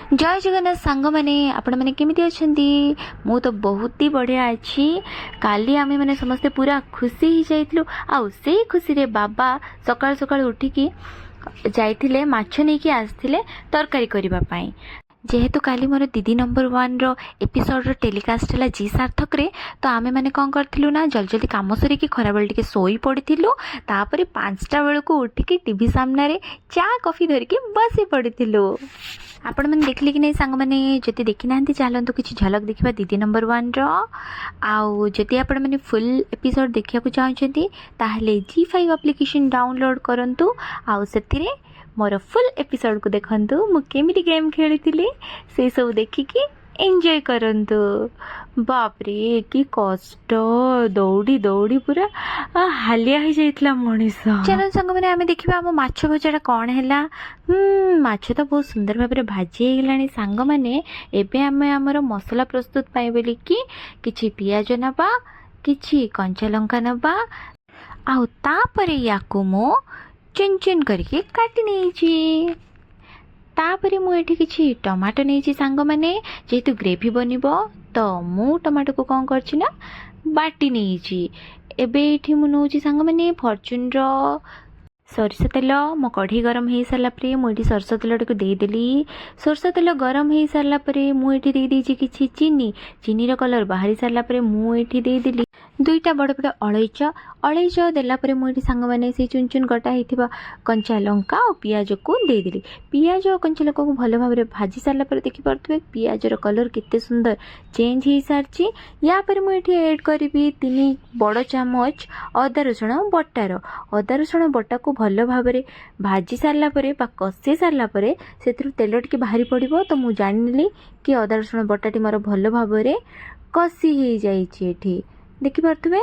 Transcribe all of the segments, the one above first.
जय जगन्नाथ सांग मैंने आपण मैंने केमिति अछंती मु तो बहुत ही बढ़िया अच्छी। काली आमे मैंने समस्ते पूरा खुशी ही जाइथिलु आउ से खुशी रे बाबा सकाळ सकाळ उठिकी जाइथिले माछ नेकी आस्थिले तरकारी करिबा पाई। जेहेतु काली मोर दीदी नंबर 1 रो एपिसोड रो टेलीकास्ट हला जी सार्थक रे तो आमे माने कोन करथिलु ना जल्दी जल्दी काम सरी की खरा बेल टिके सोई पड़िथिलु। तापरे 5टा बेल को उठिकी टीवी सामने रे चा कॉफी धर के बसी पड़िथिलु। आपण मैंने देखले कि नहीं सांग मैंने जति देखि नांती चलंतु किछि झलक देखिबा दीदी नंबर 1 रो आउ जति आपण मैंने फुल एपिसोड देखिया को चाहछंती ताहले G5 एप्लीकेशन डाउनलोड करंतु आउ सेथिरे मोर फुल एपिसोड को देखंतु मु केमिति गेम खेलिथिली से सब देखिकी एंजॉय करंतु। बाप रे की कष्ट दौड़ी दौड़ी पूरा हालिया हो जाइतला मनीष। चलो संग मैंने आमे देखिबा हम माछ भजाटा कोन हैला। माछ तो बहुत सुंदर भाबरे भाजी हे गेलानी सांग माने। एबे आमे हमर मसला प्रस्तुत पाइ बोली कि किछि पियाज नबा किछि कंचा लंका नबा आउ तापरे याकु मो चुन चुन करके काटी नेछि। तापरे मु एठी किछि टमाटो नेछि सांग माने जेतु ग्रेवी बनिबो तो मु टमाटो को कोन करछि ना बाटी नेछि। एबे एठी मु नउछि सांग माने फॉर्च्यून रो सरसो तेल मो कढ़ी गरम हो सारा पर मुझे सरसो तेल टी देदेली। सरसो तेल गरम हो सारा पर मुझे देदेछि किछि चीनी। चीनी रो कलर बाहरी सारा पर मुझे देदेली 2टा बड़ बड़ अलैच। अलैच देला मुझे सांग मैंने से चुन चुन कटा होता कंचा लंका और पियाज को देदेली। पियाज और कंचा लंका को भल भाव भाजी सारा पर देखिपे पियाज रो कलर केते सुंदर चेंज हो सारी। या पर मुझे ऐड करी 3 बड़ चामच अदा रसुण बटार। अदा रसुण बटा को भल भाव भाजी सारा पर कषि सारा पर से तेल टी बाहरी पड़ो तो मुझे जानी कि अदा रसुण बटाटी मोर भल भाव कषि हो जाइए देखिपे।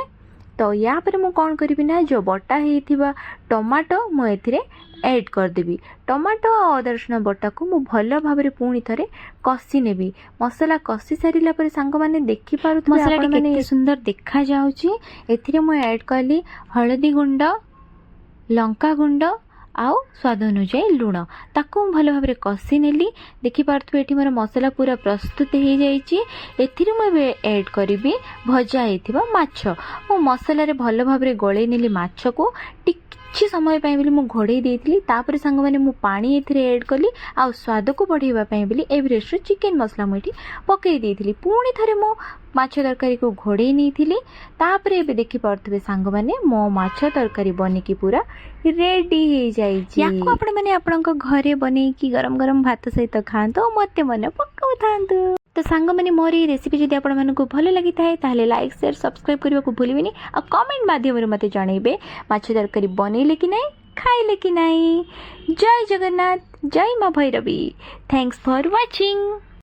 तो या पर मु कौन करी ना जो बटा होता टमाटो मुझे ऐड करदेवी। टमाटो और अदा रसुण बटा को मु भल भाव पुणी थे कषि नेबी। मसला कषि सारा पर सांग मैंने देखिपुर मसला केते सुंदर देखा जाउची। एथिरे मु ऐड कली हळदी गुंड लंका गुंड आउ स्वाद अनुसार लुण ताकू भल भाव कषि नेली। देखिपे ये मोर मसला पूरा प्रस्तुत हो जाइए। एथिरे मुझे ऐड करी भजा होता माछ। मो मसला रे भल भाव गले नेली माछ को किछि समय बोली मु घोड़े देती। तापर सांग मैंने मु पानी एथिरे ऐड कली आ स्वाद को बढ़ावा बोली एवरेस्ट चिकेन मसला मुझे पकई देती। पुणी थे मो माछ तरकारी को घोड़े नहीं तापर एबे देखि पड़थबे सांग माने मो माछ तरकारी बनिकी पूरा रेडी हो जाइए। याको आपण माने आपनक घरे बनेकी गरम गरम भात सहित खांतो मते मन पकाउ थांतु। तो सांग माने मोर ये रेसिपी जदि आपण मानकु भल लागि थाए ताले लाइक शेयर सब्सक्राइब करबा को भूलिबेनी आ कमेंट माध्यम रे मते जणैबे माछ तरकारी बनेले कि नहीं खाइले कि नहीं। जय जगन्नाथ जय मां भैरवी। Thanks for watching.